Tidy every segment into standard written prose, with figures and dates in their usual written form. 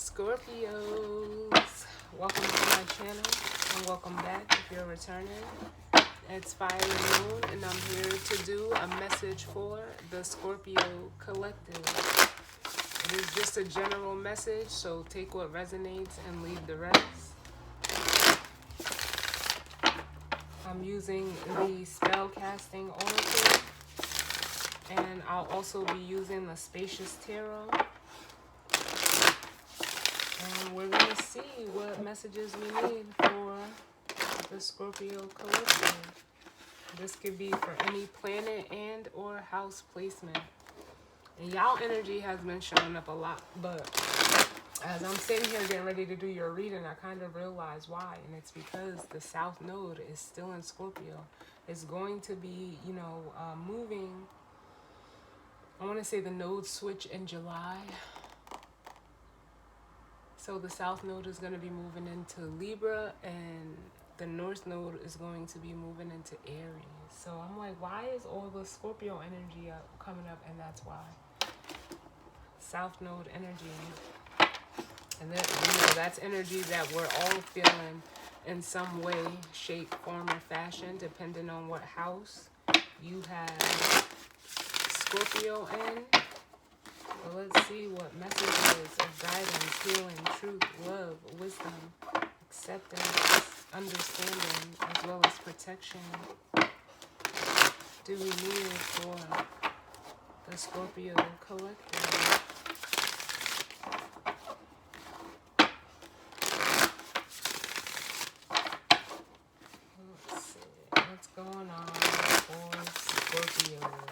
Scorpios, welcome to my channel and welcome back if you're returning. It's Fire Moon and I'm here to do a message for the Scorpio collective. It is just a general message, so take what resonates and leave the rest. I'm using the spell casting oracle and I'll also be using the spacious tarot. And we're going to see what messages we need for the Scorpio collective. This could be for any planet and or house placement. And y'all energy has been showing up a lot. But as I'm sitting here getting ready to do your reading, I kind of realize why. And it's because the South Node is still in Scorpio. It's going to be, moving. I want to say the node switch in July. So the South Node is going to be moving into Libra and the North Node is going to be moving into Aries. So I'm like, why is all the Scorpio energy coming up? And that's why. South Node energy. And that, that's energy that we're all feeling in some way, shape, form, or fashion, depending on what house you have Scorpio in. Well, let's see what messages of guidance, healing, truth, love, wisdom, acceptance, understanding, as well as protection do we need for the Scorpio collective. Let's see what's going on for Scorpios.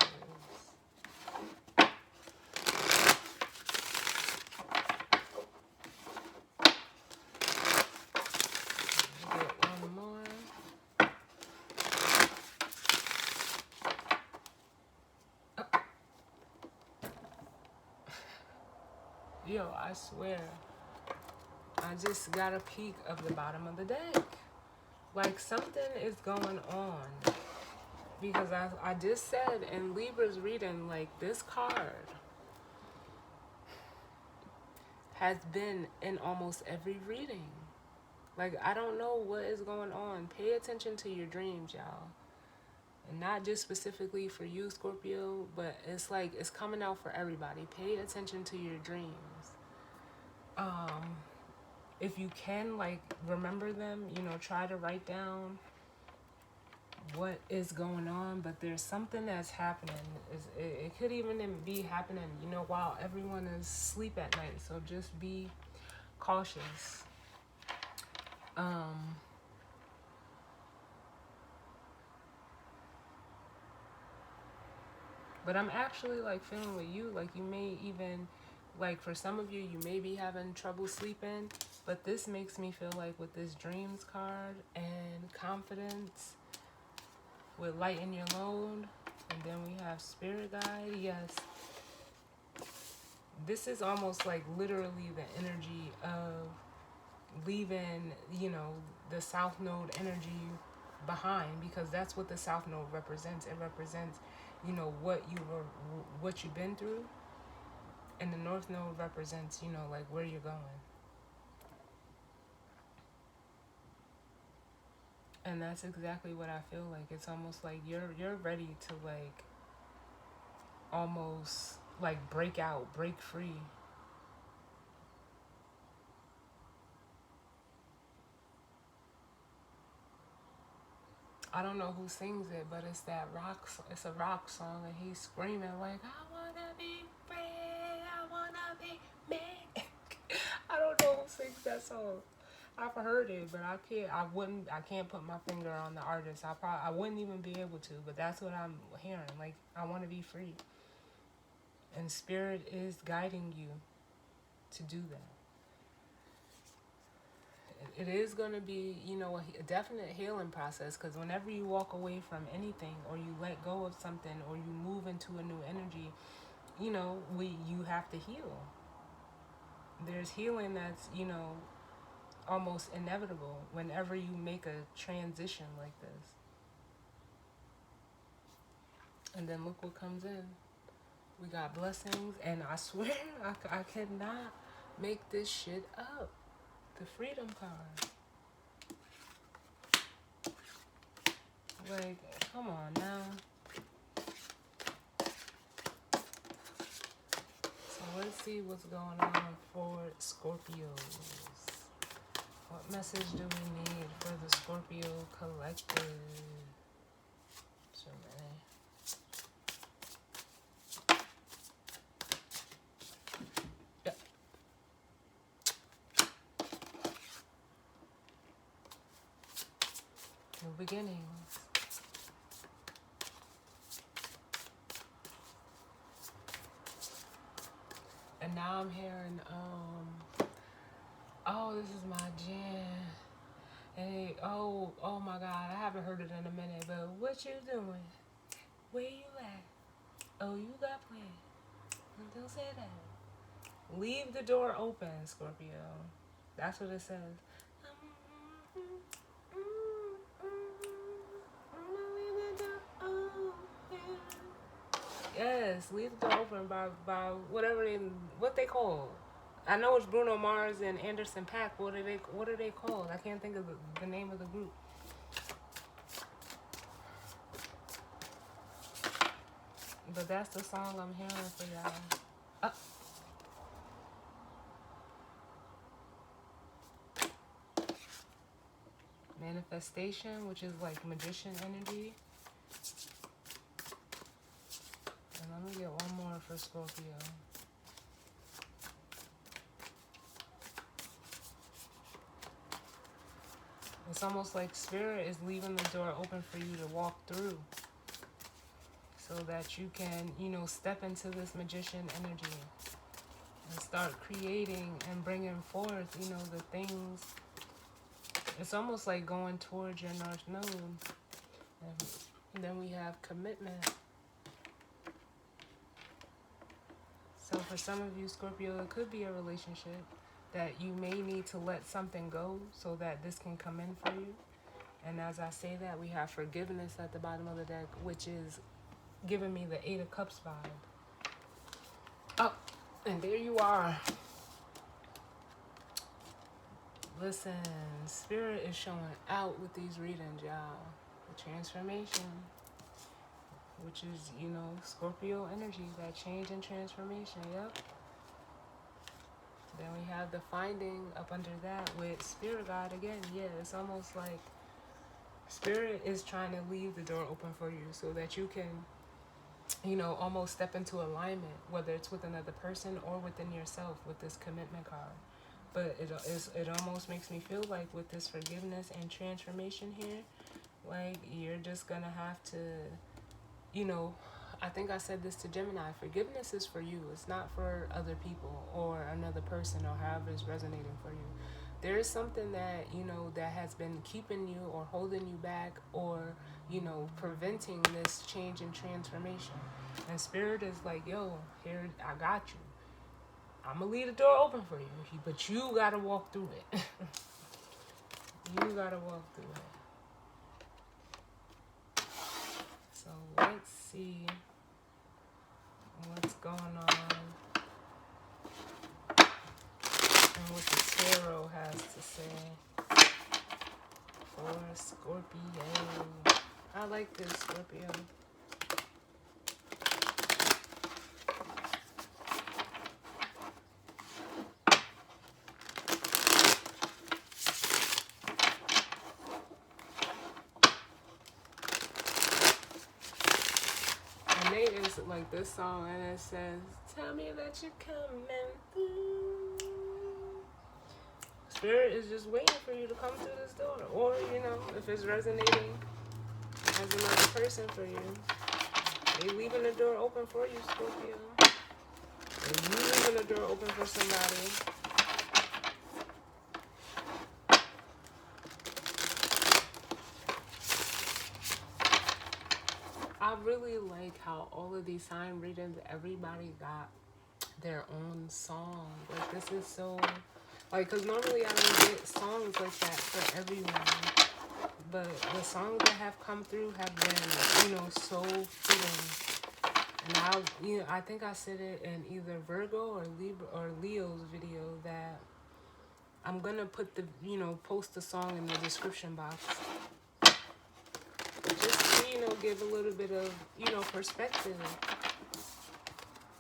Yo, I swear, I just got a peek of the bottom of the deck. Like something is going on. Because I just said in Libra's reading, like this card has been in almost every reading. Like I don't know what is going on. Pay attention to your dreams, y'all. And not just specifically for you, Scorpio, but it's like it's coming out for everybody. Pay attention to your dreams. If you can, like, remember them, try to write down what is going on, but there's something that's happening. It could even be happening, while everyone is asleep at night, so just be cautious. But I'm actually, like, feeling with you, like, you may even, like, for some of you, you may be having trouble sleeping, but this makes me feel like with this dreams card and confidence, with lighten your load, and then we have spirit guide. Yes, this is almost like literally the energy of leaving, the South Node energy behind, because that's what the South Node represents. It represents, what you've been through, and the North Node represents, like where you're going. And that's exactly what I feel like. It's almost like you're ready to, like, almost like break out, break free. I don't know who sings it, but it's that rock. It's a rock song, and he's screaming like, "I wanna be free, I wanna be me." I don't know who sings that song. I've heard it, but I can't put my finger on the artist. I wouldn't even be able to. But that's what I'm hearing. Like, I want to be free, and spirit is guiding you to do that. It is going to be, a definite healing process, because whenever you walk away from anything, or you let go of something, or you move into a new energy, you have to heal. There's healing that's, almost inevitable whenever you make a transition like this. And then look what comes in. We got blessings, and I swear I cannot make this shit up. The freedom card. Like, come on now. So let's see what's going on for Scorpios. What message do we need for the Scorpio collective? So many. Yep. New beginnings. And now I'm hearing, oh, this is my jam. Hey, oh my God, I haven't heard it in a minute, but what you doing? Where you at? Oh, you got plans. Don't say that. Leave the door open, Scorpio. That's what it says. Yes, leave the door open by what they call. I know it's Bruno Mars and Anderson .Paak. What are they called? I can't think of the name of the group. But that's the song I'm hearing for y'all. Manifestation, which is like magician energy. And let me get one more for Scorpio. It's almost like Spirit is leaving the door open for you to walk through so that you can, step into this magician energy and start creating and bringing forth, the things. It's almost like going towards your North Node. And then we have commitment. So for some of you, Scorpio, it could be a relationship that you may need to let something go so that this can come in for you. And as I say that, we have forgiveness at the bottom of the deck, which is giving me the 8 of Cups vibe. Oh, and there you are. Listen, Spirit is showing out with these readings, y'all. The transformation, which is, Scorpio energy, that change and transformation, yep. Then we have the finding up under that with Spirit Guide again. Yeah, it's almost like Spirit is trying to leave the door open for you so that you can, almost step into alignment, whether it's with another person or within yourself with this commitment card. But it almost makes me feel like with this forgiveness and transformation here, like you're just going to have to, I think I said this to Gemini, forgiveness is for you. It's not for other people or another person or however it's resonating for you. There is something that, that has been keeping you or holding you back or, preventing this change and transformation. And Spirit is like, yo, here, I got you. I'm going to leave the door open for you, but you got to walk through it. You got to walk through it. So let's see what's going on and what the tarot has to say for Scorpio. I like this, Scorpio. Is like this song, and it says, "Tell me that you're coming through." Spirit is just waiting for you to come through this door, or if it's resonating as another person for you, they leaving the door open for you, Scorpio. And you leaving the door open for somebody. I really like how all of these sign readings, everybody got their own song. Like, this is so, like, because normally I don't get songs like that for everyone. But the songs that have come through have been, so fitting Now, you know, I think I said it in either Virgo or Libra or Leo's video that I'm gonna put the, you know, post the song in the description box. Just to, you know, give a little bit of, you know, perspective.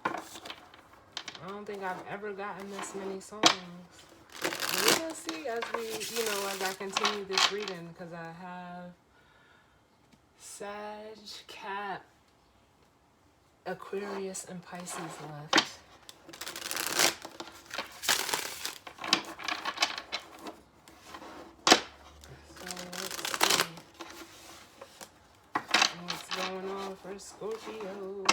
I don't think I've ever gotten this many songs. And we're gonna see as we, you know, as I continue this reading, because I have Sag, Cap, Aquarius, and Pisces left. So let's see what's going on for Scorpio.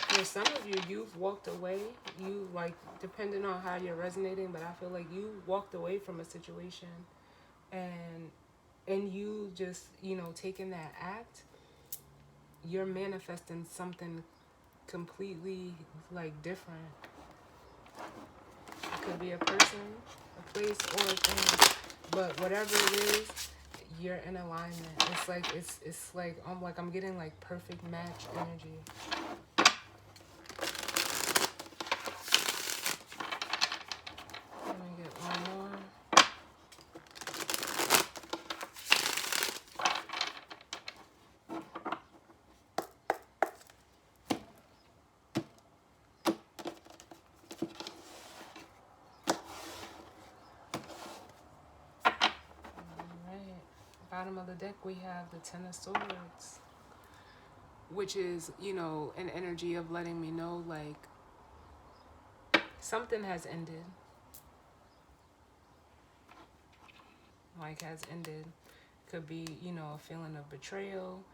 For some of you, you've walked away. You, like, depending on how you're resonating, but I feel like you walked away from a situation, and you just, you know, taking that act, you're manifesting something completely, like, different. It could be a person, a place, or a thing, but whatever it is, you're in alignment. It's like I'm getting like perfect match energy. Let me get one more. Bottom of the deck, we have the Ten of Swords, which is, you know, an energy of letting me know, like, something has ended. Like, has ended. Could be, you know, a feeling of betrayal.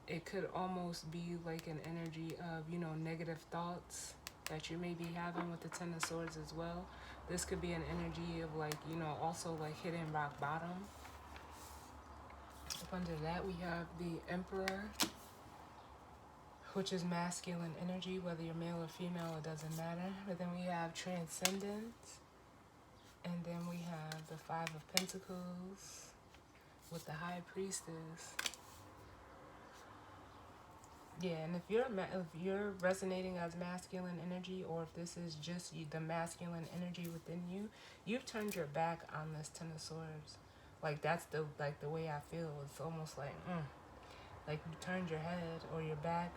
It could almost be like an energy of, you know, negative thoughts that you may be having with the Ten of Swords as well. This could be an energy of, like, you know, also like hitting rock bottom. Up under that, we have the Emperor, which is masculine energy, whether you're male or female, it doesn't matter. But then we have Transcendence, and then we have the Five of Pentacles with the High Priestess. Yeah, and if you're resonating as masculine energy, or if this is just the masculine energy within you, you've turned your back on this Ten of Swords. Like, that's the way I feel. It's almost like you turned your head or your back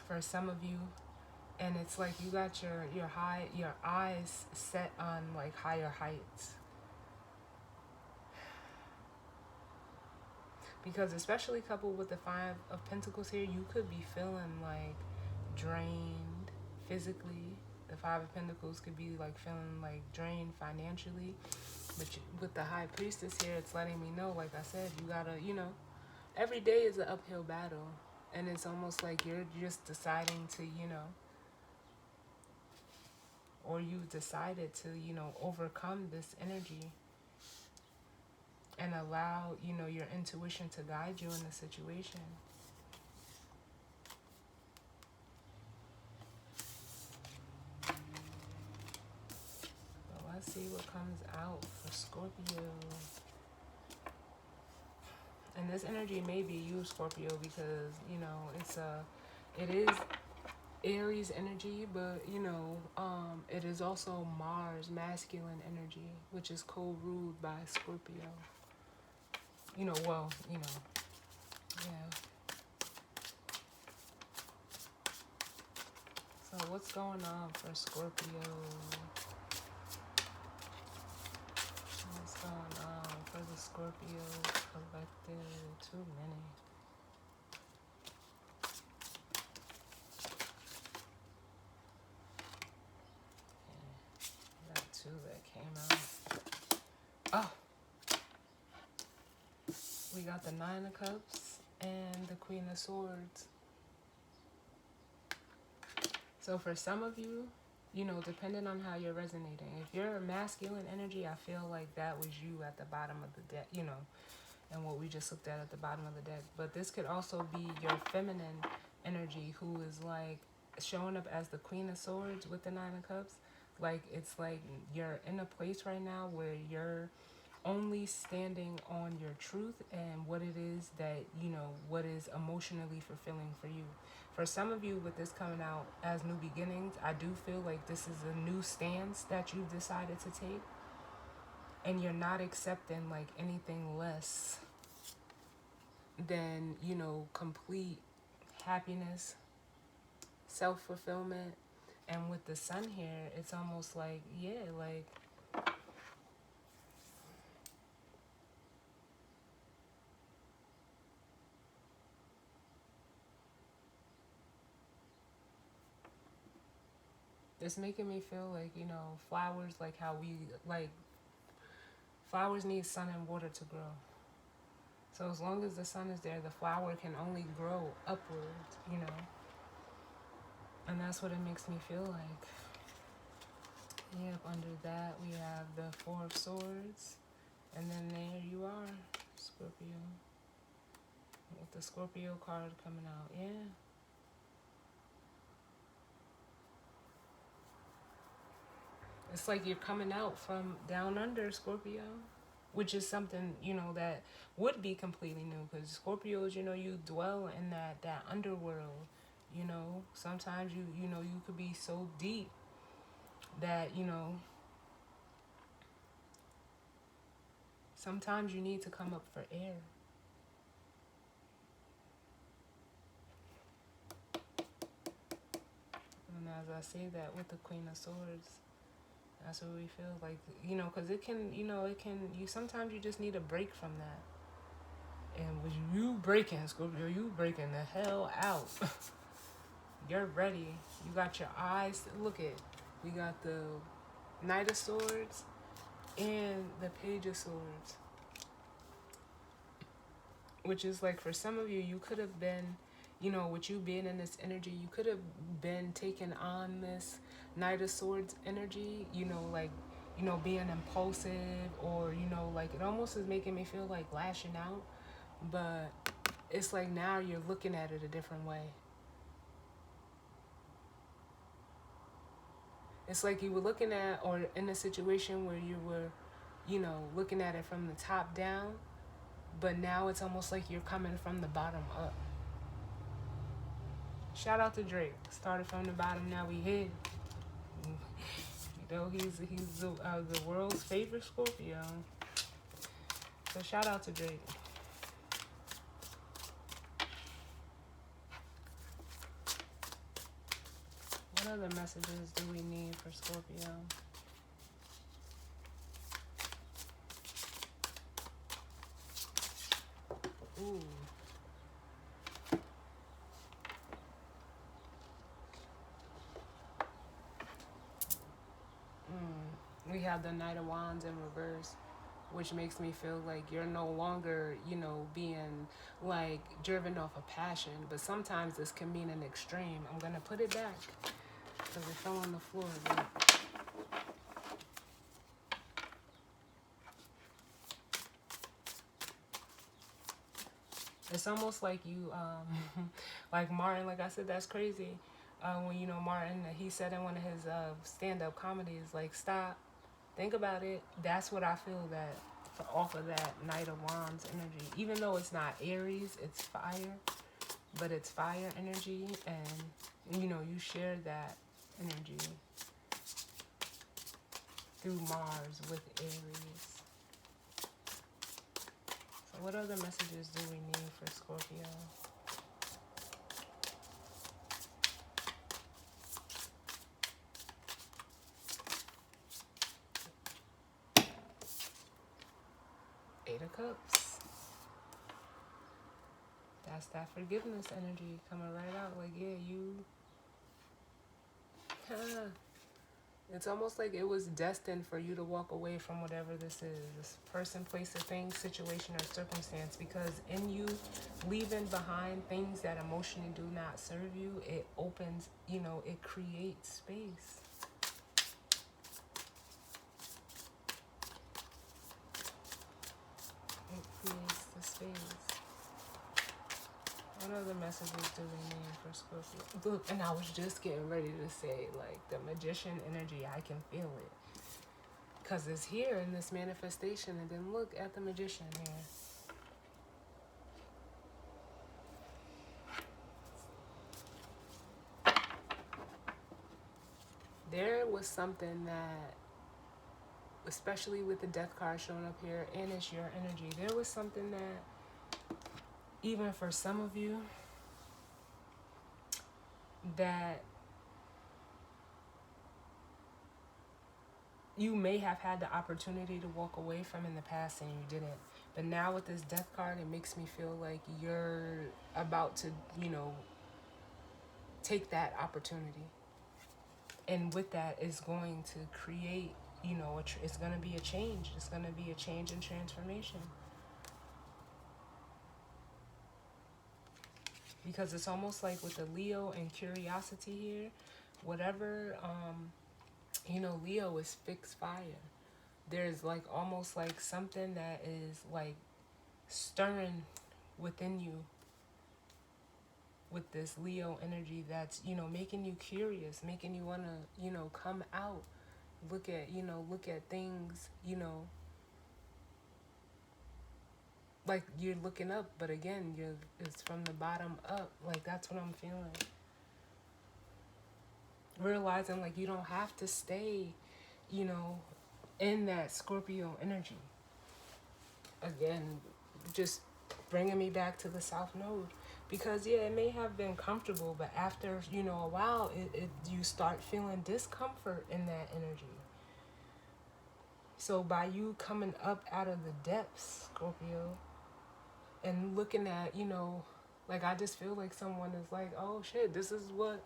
for some of you, and it's like you got your eyes set on like higher heights. Because especially coupled with the Five of Pentacles here, you could be feeling like drained physically. The Five of Pentacles could be like feeling like drained financially. But with the High Priestess here, it's letting me know, like I said, you gotta, you know, every day is an uphill battle. And it's almost like you're just deciding to, you know, or you decided to, you know, overcome this energy and allow, you know, your intuition to guide you in the situation. So let's see what comes out for Scorpio. And this energy may be you, Scorpio, because, you know, it is Aries energy, but, you know, it is also Mars, masculine energy, which is co-ruled by Scorpio. You know, well, you know, yeah. So what's going on for Scorpio? What's going on for the Scorpio collective? Too many. Yeah, that two that came out. Oh! We got the Nine of Cups and the Queen of Swords. So for some of you, you know, depending on how you're resonating, if you're a masculine energy, I feel like that was you at the bottom of the deck, you know, and what we just looked at the bottom of the deck. But this could also be your feminine energy, who is like showing up as the Queen of Swords with the Nine of Cups. Like, it's like you're in a place right now where you're only standing on your truth and what it is that, you know, what is emotionally fulfilling for you. For some of you, with this coming out as new beginnings, I do feel like this is a new stance that you've decided to take, and you're not accepting like anything less than, you know, complete happiness, self-fulfillment. And with the sun here, it's almost like, yeah, like, it's making me feel like, you know, flowers, like how we, like, flowers need sun and water to grow. So as long as the sun is there, the flower can only grow upwards, you know. And that's what it makes me feel like. Yep, under that we have the Four of Swords. And then there you are, Scorpio. With the Scorpio card coming out, yeah. It's like you're coming out from down under, Scorpio. Which is something, you know, that would be completely new. Because Scorpios, you know, you dwell in that underworld. You know, sometimes you know, you could be so deep that, you know, sometimes you need to come up for air. And as I say that with the Queen of Swords, that's what we feel like, you know, because it can, you know, it can, you sometimes you just need a break from that. And with you breaking, Scorpio, you breaking the hell out. You're ready. You got your eyes. Look at, we got the Knight of Swords and the Page of Swords. Which is like, for some of you, you could have been, you know, with you being in this energy, you could have been taking on this Knight of Swords energy, you know, like, you know, being impulsive, or, you know, like, it almost is making me feel like lashing out. But it's like now you're looking at it a different way. It's like you were looking at, or in a situation where you were, you know, looking at it from the top down, but now it's almost like you're coming from the bottom up. Shout out to Drake. Started from the bottom, now we here. You know, he's the world's favorite Scorpio. So shout out to Drake. What other messages do we need for Scorpio? Ooh. We have the Knight of Wands in reverse, which makes me feel like you're no longer, you know, being like driven off of passion. But sometimes this can mean an extreme. I'm going to put it back because it fell on the floor. But it's almost like you, like Martin, like I said, that's crazy. When, you know, Martin, he said in one of his stand-up comedies, like, stop, think about it. That's what I feel that off of that Knight of Wands energy. Even though it's not Aries, it's fire, but it's fire energy, and, you know, you share that energy through Mars with Aries. So what other messages do we need for Scorpio? Eight of Cups. That's that forgiveness energy coming right out. Like, yeah, you... It's almost like it was destined for you to walk away from whatever this is. This person, place, or thing, situation, or circumstance. Because in you leaving behind things that emotionally do not serve you, it opens, you know, it creates space. It creates the space. What other messages do we need for Scorpio? Look, and I was just getting ready to say, like, the magician energy, I can feel it. Because it's here in this manifestation. And then look at the magician here. There was something that, especially with the death card showing up here, and it's your energy, there was something that, even for some of you, that you may have had the opportunity to walk away from in the past and you didn't. But now with this death card, it makes me feel like you're about to, take that opportunity. And with that is going to create, it's going to be a change. It's going to be a change and transformation. Because it's almost like with the Leo and curiosity here, whatever, Leo is fixed fire. There's like almost like something that is like stirring within you with this Leo energy that's, making you curious, making you want to, come out, look at things, like you're looking up, but again, it's from the bottom up. Like, that's what I'm feeling. Realizing like you don't have to stay, in that Scorpio energy. Again, just bringing me back to the South Node. Because, yeah, it may have been comfortable, but after, a while, you start feeling discomfort in that energy. So by you coming up out of the depths, Scorpio, and looking at, like, I just feel like someone is like, oh, shit, this is what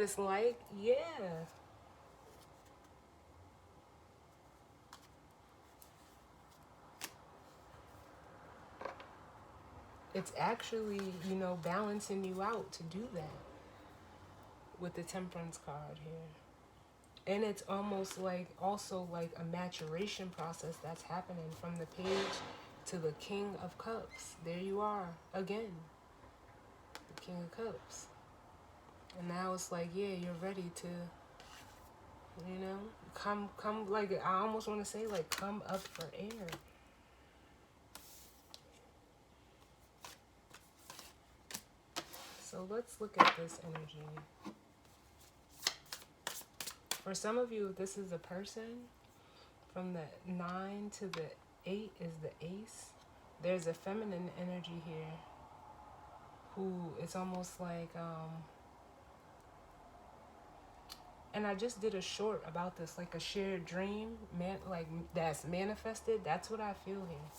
it's like. Yeah. It's actually, balancing you out to do that with the Temperance card here. And it's almost like, also like a maturation process that's happening from the page to the King of Cups. There you are again, the King of Cups. And now it's like, yeah, you're ready to, come, like, I almost want to say, like, come up for air. So let's look at this energy. For some of you, this is a person. From the 9 to the 8 is the Ace. There's a feminine energy here who it's almost like, and I just did a short about this, like a shared dream, like that's manifested. That's what I feel here.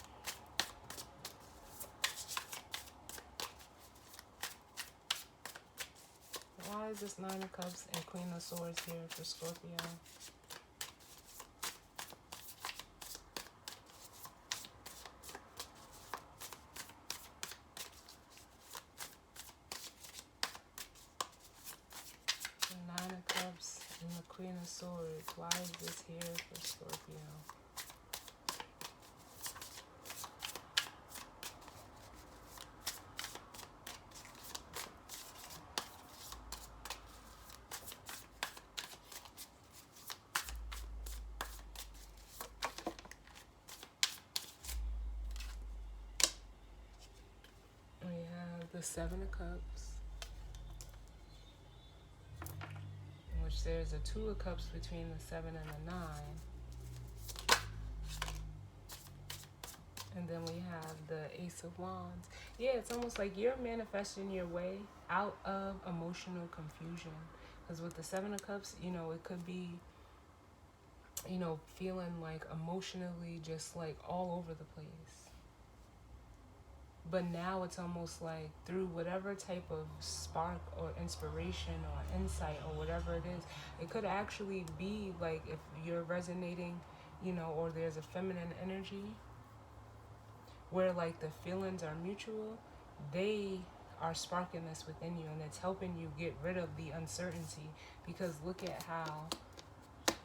Why is this 9 of Cups and Queen of Swords here for Scorpio? The 9 of Cups and the Queen of Swords. Why is this here for Scorpio? The 7 of Cups, in which there's a 2 of Cups between the 7 and the 9. And then we have the Ace of Wands. Yeah, it's almost like you're manifesting your way out of emotional confusion. Because with the 7 of Cups, it could be, feeling like emotionally just like all over the place. But now it's almost like through whatever type of spark or inspiration or insight or whatever it is, it could actually be like if you're resonating, or there's a feminine energy where like the feelings are mutual, they are sparking this within you and it's helping you get rid of the uncertainty. Because look at how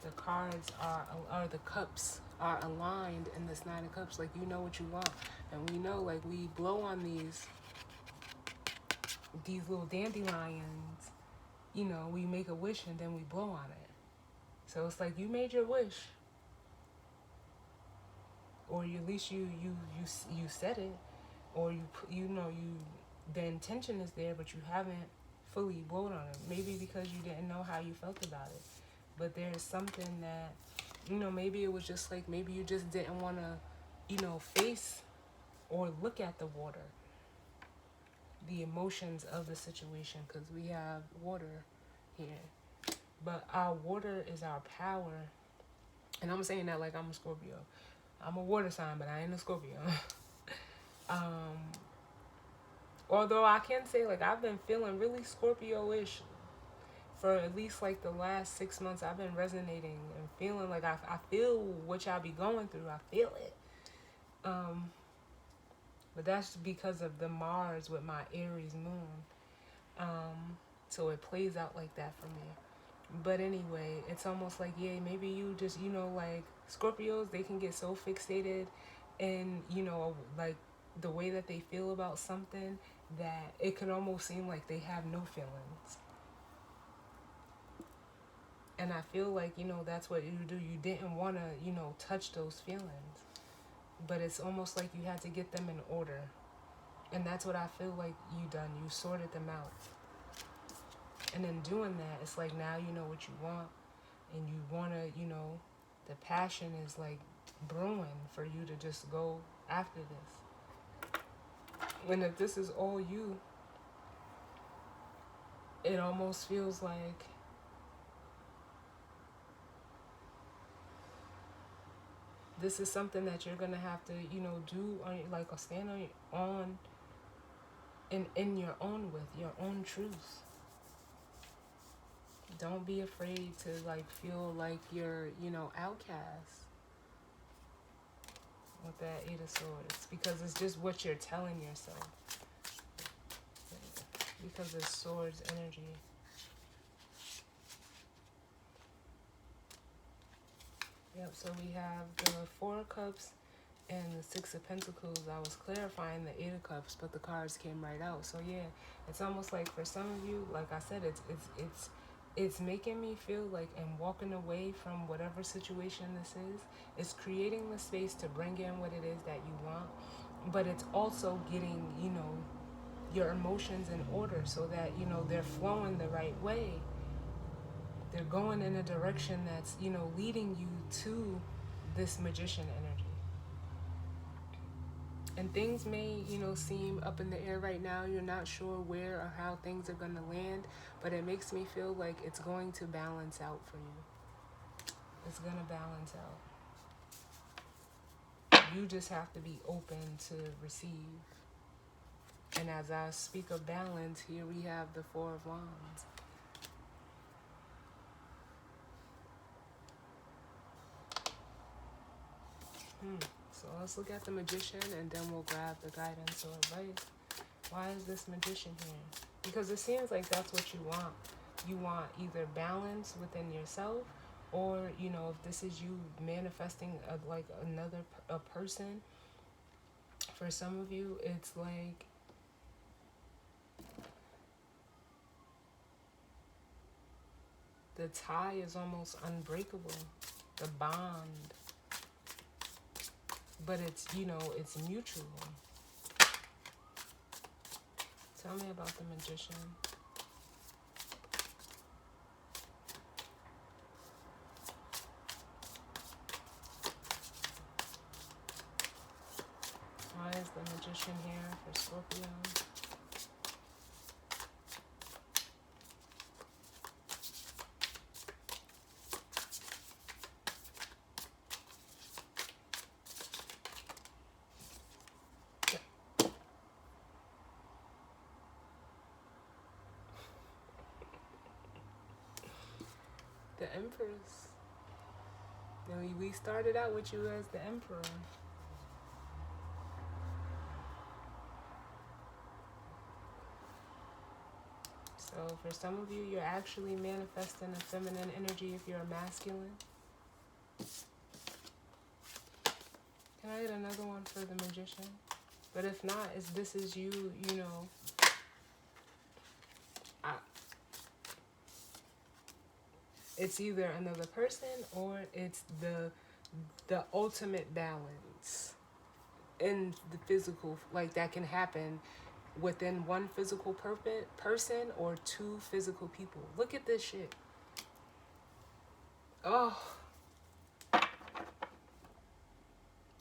the cards or the cups are aligned in this 9 of Cups. Like, you know what you want. And we know, like, we blow on these these little dandelions, you know, we make a wish and then we blow on it. So it's like you made your wish, or at least you said it, or you know you the intention is there, but you haven't fully blown on it. Maybe because you didn't know how you felt about it. But there's something that, you know, maybe it was just like, maybe you just didn't want to, you know, face or look at the water, the emotions of the situation, because we have water here. But our water is our power. And I'm saying that like I'm a Scorpio. I'm a water sign, but I ain't a Scorpio. um, Although I can say, like, I've been feeling really Scorpio-ish for at least like the last 6 months. I've been resonating and feeling like I feel what y'all be going through. I feel it. But that's because of the Mars with my Aries moon. So it plays out like that for me. But anyway, it's almost like, yeah, maybe you just, you know, like Scorpios, they can get so fixated in, you know, like the way that they feel about something that it can almost seem like they have no feelings. And I feel like, you know, that's what you do. You didn't want to, you know, touch those feelings. But it's almost like you had to get them in order. And that's what I feel like you done. You sorted them out. And in doing that, it's like now you know what you want. And you want to, you know, the passion is like brewing for you to just go after this. And if this is all you, it almost feels like this is something that you're going to have to, you know, do on, like, or stand on in your own, with your own truth. Don't be afraid to, like, feel like you're, you know, outcast with that Eight of Swords, because it's just what you're telling yourself, because it's swords energy. Yep, so we have the Four of Cups and the Six of Pentacles. I was clarifying the Eight of Cups, but the cards came right out. So yeah, it's almost like for some of you, like I said, it's making me feel like I'm walking away from whatever situation this is. It's creating the space to bring in what it is that you want, but it's also getting, you know, your emotions in order so that, you know, they're flowing the right way. They're going in a direction that's, you know, leading you to this magician energy. And things may, you know, seem up in the air right now. You're not sure where or how things are going to land, but it makes me feel like it's going to balance out for you. It's going to balance out. You just have to be open to receive. And as I speak of balance, here we have the Four of Wands. So let's look at the Magician, and then we'll grab the guidance or advice. Why is this Magician here? Because it seems like that's what you want. You want either balance within yourself, or, you know, if this is you manifesting like a person. For some of you, it's like the tie is almost unbreakable, the bond. But it's, you know, it's mutual. Tell me about the Magician. Why is the Magician here for Scorpio? The Empress. And we started out with you as the Emperor. So for some of you, you're actually manifesting a feminine energy if you're a masculine. Can I get another one for the Magician? But if not, this is you, you know, I, it's either another person or it's the ultimate balance in the physical, like that can happen within one physical person or two physical people. Look at this shit. Oh,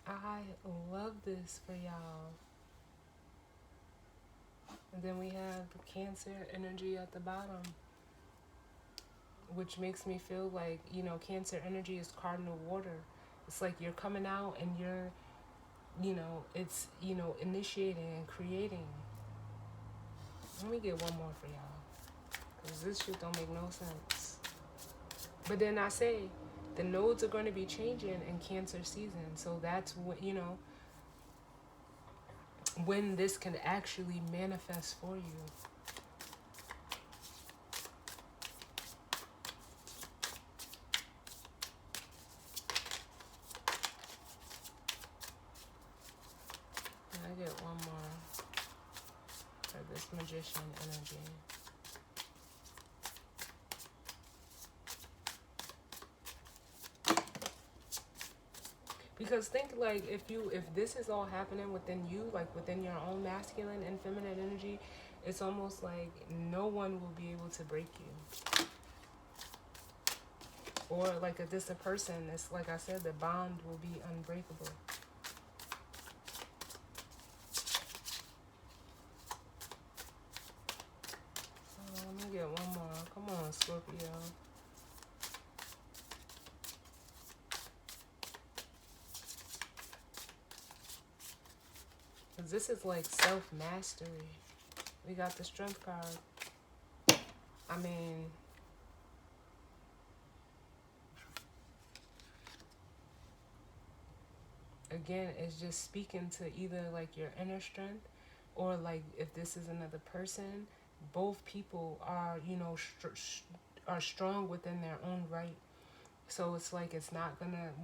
I love this for y'all. And then we have the Cancer energy at the bottom, which makes me feel like, you know, Cancer energy is cardinal water. It's like you're coming out and you're, you know, it's, you know, initiating and creating. Let me get one more for y'all, because this shit don't make no sense. But then I say, the nodes are going to be changing in Cancer season. So that's what, you know, when this can actually manifest for you. And I get one more for this Magician energy. Because think, like, if this is all happening within you, like within your own masculine and feminine energy, it's almost like no one will be able to break you. Or like if this a person, it's like I said, the bond will be unbreakable. So let me get one more. Come on, Scorpio. This is like self-mastery. We got the Strength card. I mean, again, it's just speaking to either like your inner strength, or like if this is another person, both people are, you know, are strong within their own right. So it's like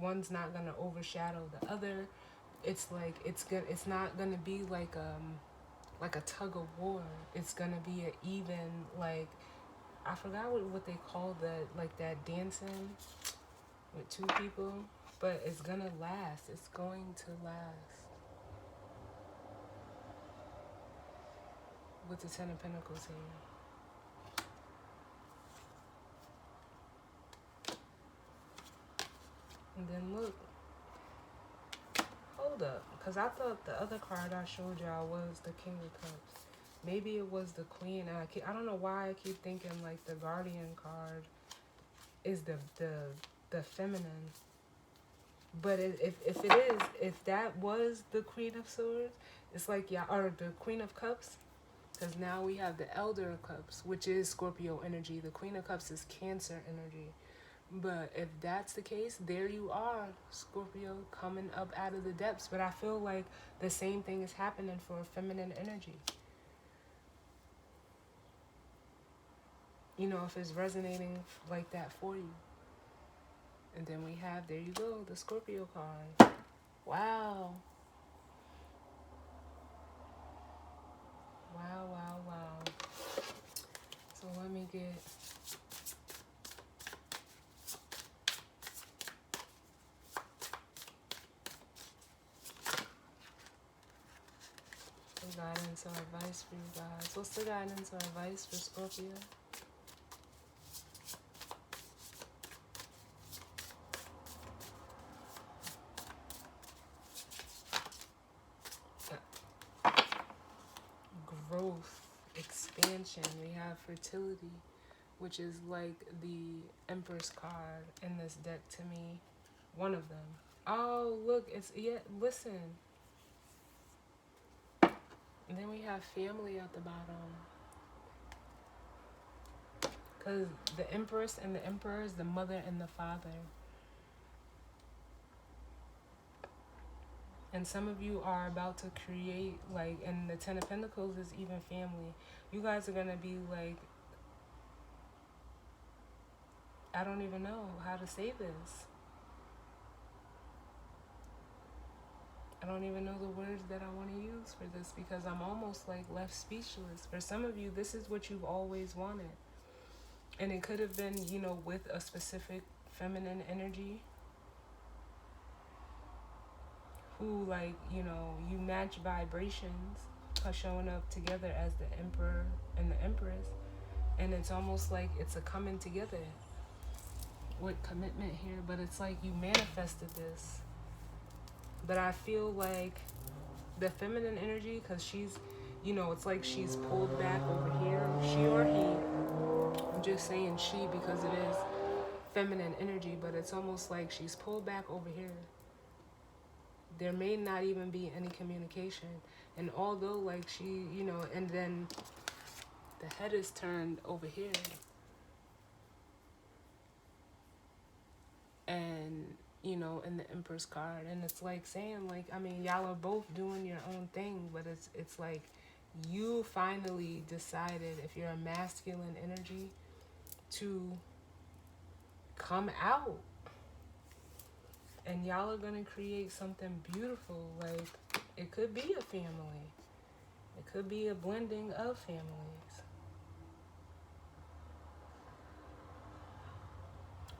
one's not gonna overshadow the other. It's like it's not gonna be like a tug of war. It's gonna be an even, like, I forgot what they call that, like that dancing with two people, but it's gonna last. It's going to last. With the Ten of Pentacles here. And then look. Hold up. Because I thought the other card I showed y'all was the King of Cups. Maybe it was the Queen. I don't know why I keep thinking like the Guardian card is the feminine. But if that was the Queen of Swords, it's like, yeah, or the Queen of Cups. Because now we have the Elder of Cups, which is Scorpio energy. The Queen of Cups is Cancer energy. But if that's the case, there you are, Scorpio, coming up out of the depths. But I feel like the same thing is happening for feminine energy. You know, if it's resonating like that for you. And then we have, there you go, the Scorpio card. Wow. Wow, wow, wow. So let me get... the guidance or advice for you guys. What's the guidance or advice for Scorpio? Growth, expansion. We have fertility, which is like the Empress card in this deck to me. One of them. Oh, look, it's, yeah, listen. And then we have family at the bottom. Because the Empress and the Emperor is the mother and the father. And some of you are about to create, like, and the Ten of Pentacles is even family. You guys are going to be like, I don't even know how to say this. I don't even know the words that I want to use space for this because I'm almost like left speechless. For some of you, this is what you've always wanted. And it could have been, you know, with a specific feminine energy who, like, you know, you match vibrations are showing up together as the emperor and the empress. And it's almost like it's a coming together with commitment here, but it's like you manifested this. But I feel like the feminine energy, because she's, you know, it's like she's pulled back over here, she or he. I'm just saying she because it is feminine energy, but it's almost like she's pulled back over here. There may not even be any communication. And although, like, she, you know, and then the head is turned over here. And, you know, in the Empress card. And it's like saying, like, I mean, y'all are both doing your own thing, but it's like you finally decided, if you're a masculine energy, to come out. And y'all are going to create something beautiful. Like, it could be a family. It could be a blending of families.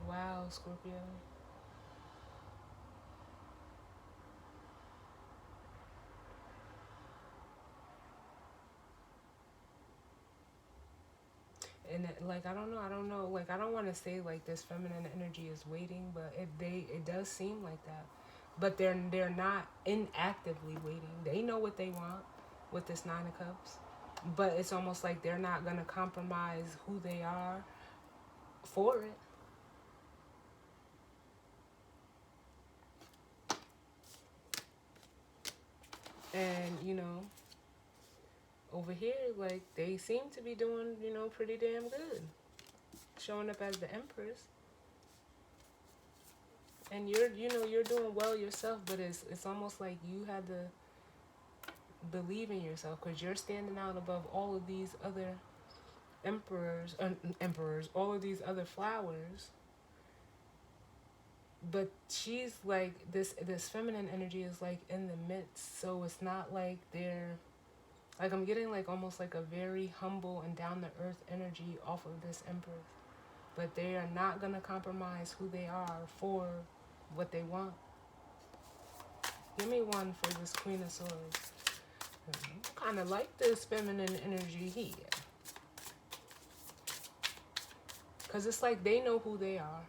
Wow, Scorpio. And like, I don't know, like, I don't want to say like this feminine energy is waiting, but it does seem like that. But they're not inactively waiting. They know what they want with this Nine of Cups, but it's almost like they're not gonna compromise who they are for it. And, you know, over here, like, they seem to be doing, you know, pretty damn good, showing up as the Empress. And you're doing well yourself, but it's almost like you had to believe in yourself because you're standing out above all of these other emperors, all of these other flowers. But she's like, this feminine energy is like in the midst, so it's not like they're like, I'm getting like almost like a very humble and down to earth energy off of this empress, but they are not gonna compromise who they are for what they want. Give me one for this Queen of Swords. I kind of like this feminine energy here. Because it's like they know who they are.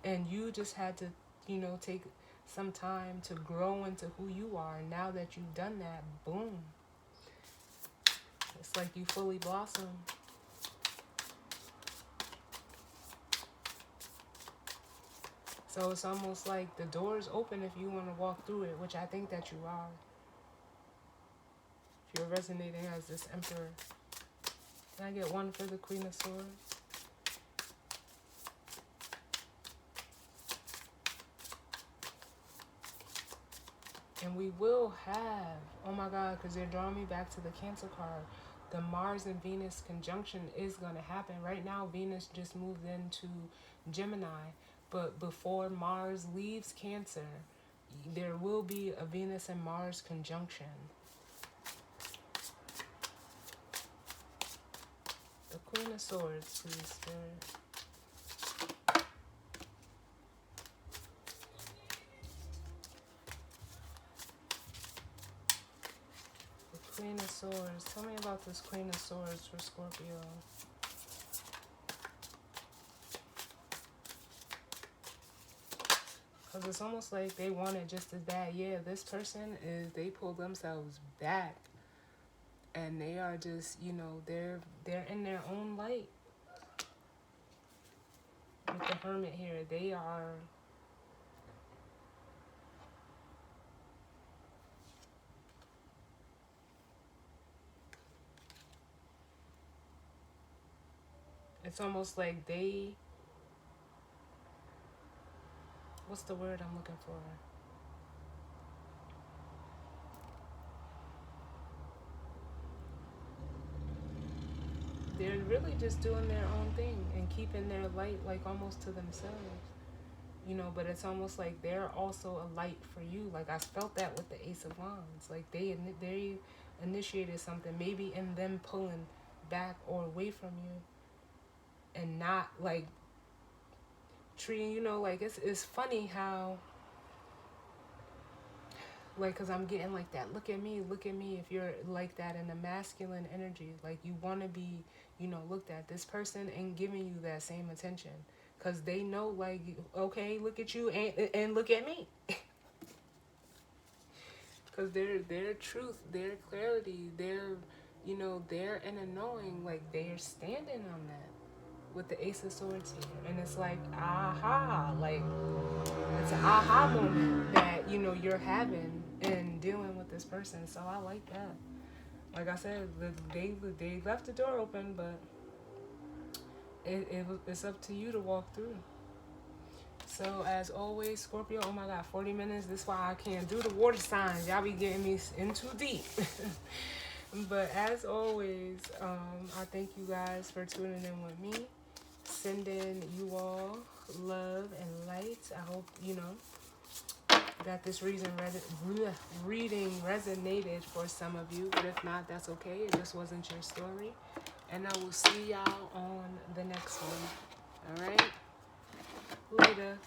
And you just had to, you know, take some time to grow into who you are. And now that you've done that, boom. It's like you fully blossom. So it's almost like the door's open if you want to walk through it, which I think that you are. If you're resonating as this Emperor. Can I get one for the Queen of Swords? And we will have, oh my God, because they're drawing me back to the Cancer card. The Mars and Venus conjunction is going to happen. Right now, Venus just moved into Gemini. But before Mars leaves Cancer, there will be a Venus and Mars conjunction. The Queen of Swords, please, Spirit. The Queen of Swords. Tell me about this Queen of Swords for Scorpio. Because it's almost like they want it just as bad. Yeah, this person is, they pull themselves back. And they are just, you know, they're in their own light. With the Hermit here, they are... It's almost like they... What's the word I'm looking for? They're really just doing their own thing and keeping their light like almost to themselves. You know, but it's almost like they're also a light for you. Like I felt that with the Ace of Wands. Like they initiated something, maybe in them pulling back or away from you and not like treating, you know, like it's funny how, like, because I'm getting like that, look at me, if you're like that in the masculine energy, like you want to be, you know, looked at. This person ain't giving you that same attention because they know, like, okay, look at you and look at me. Because their truth, their clarity, their, you know, their inner knowing, like they're standing on that with the Ace of Swords here. And it's like, aha, like it's an aha moment that, you know, you're having in dealing with this person. So I like that. Like I said, they left the door open, but it's up to you to walk through. So as always, Scorpio, oh my God, 40 minutes. This is why I can't do the water signs. Y'all be getting me in too deep. But as always, I thank you guys for tuning in with me. Sending you all love and light. I hope, you know, that this reading resonated for some of you. But if not, that's okay. It just wasn't your story. And I will see y'all on the next one. All right? Later.